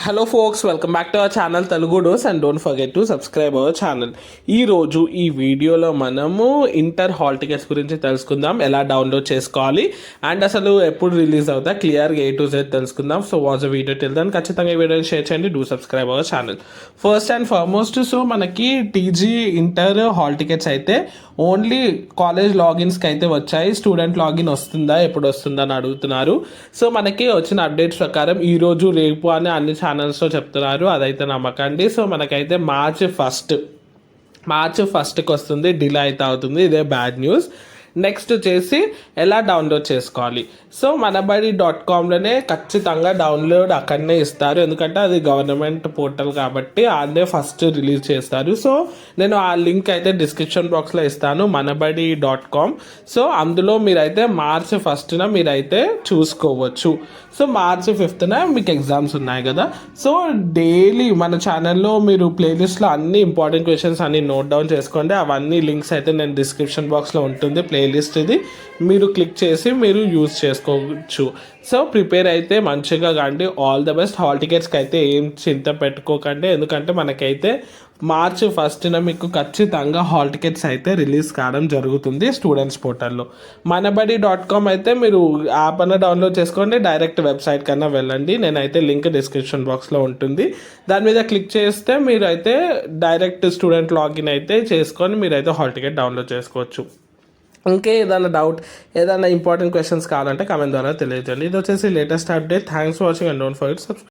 Hello folks, welcome back to our channel Telugu dose and don't forget to subscribe our channel. ఈరోజు ఈ వీడియోలో మనము inter hall tickets గురించి తెలుసుకుందాం, ఎలా డౌన్లోడ్ చేసుకోవాలి అండ్ అసలు ఎప్పుడు రిలీజ్ అవుతా క్లియర్గా A to Z తెలుసుకుందాం. So watch the video till then. ఖచ్చితంగా ఈ వీడియోని షేర్ చేయండి, do subscribe our channel. First and foremost, so మనకి టీజీ ఇంటర్ హాల్ టికెట్స్ అయితే ఓన్లీ కాలేజ్ లాగిన్స్కి అయితే వచ్చాయి. స్టూడెంట్ లాగిన్ వస్తుందా, ఎప్పుడు వస్తుందా అని అడుగుతున్నారు. సో మనకి వచ్చిన అప్డేట్స్ ప్రకారం ఈరోజు రేపు అని అన్ని ఛానల్స్లో చెప్తున్నారు, అదైతే నమ్మకండి. సో మనకైతే మార్చ్ ఫస్ట్కి వస్తుంది, డిలే అయితే అవుతుంది, ఇదే బ్యాడ్ న్యూస్. నెక్స్ట్ వచ్చేసి ఎలా డౌన్లోడ్ చేసుకోవాలి. సో మనబడి.comలోనే ఖచ్చితంగా డౌన్లోడ్ అక్కడనే ఇస్తారు, ఎందుకంటే అది గవర్నమెంట్ పోర్టల్ కాబట్టి అదే ఫస్ట్ రిలీజ్ చేస్తారు. సో నేను ఆ లింక్ అయితే డిస్క్రిప్షన్ బాక్స్లో ఇస్తాను, మనబడి.com. సో అందులో మీరైతే March 1st మీరైతే చూసుకోవచ్చు. సో March 5th మీకు ఎగ్జామ్స్ ఉన్నాయి కదా. సో డైలీ మన ఛానల్లో మీరు ప్లేలిస్ట్లో అన్ని ఇంపార్టెంట్ క్వశ్చన్స్ అన్ని నోట్ డౌన్ చేసుకోండి. అవన్నీ లింక్స్ అయితే నేను డిస్క్రిప్షన్ బాక్స్లో ఉంటుంది ప్లేలిస్ట్, ఇది మీరు క్లిక్ చేసి మీరు యూజ్ చేసుకోవచ్చు. సో ప్రిపేర్ అయితే మంచిగా కండి. All the best. హాల్ టికెట్స్కి అయితే ఏం చింత పెట్టుకోకండి, ఎందుకంటే మనకైతే March 1st మీకు ఖచ్చితంగా హాల్ టికెట్స్ అయితే రిలీజ్ కావడం జరుగుతుంది స్టూడెంట్స్ పోర్టల్లో. మనబడి.com అయితే మీరు యాప్ అన్న డౌన్లోడ్ చేసుకోండి, డైరెక్ట్ వెబ్సైట్ కన్నా వెళ్ళండి. నేనైతే లింక్ డిస్క్రిప్షన్ బాక్స్లో ఉంటుంది, దాని మీద క్లిక్ చేస్తే మీరు అయితే డైరెక్ట్ స్టూడెంట్ లాగిన్ అయితే చేసుకొని మీరైతే హాల్ టికెట్ డౌన్లోడ్ చేసుకోవచ్చు. ఇంకే ఏదైనా డౌట్, ఏదైనా ఇంపార్టెంట్ క్వశ్చన్స్ కావాలంటే కామెంట్ ద్వారా తెలియజేయండి. ఇది వచ్చేసి latest update. Thanks for watching and don't forget subscribe.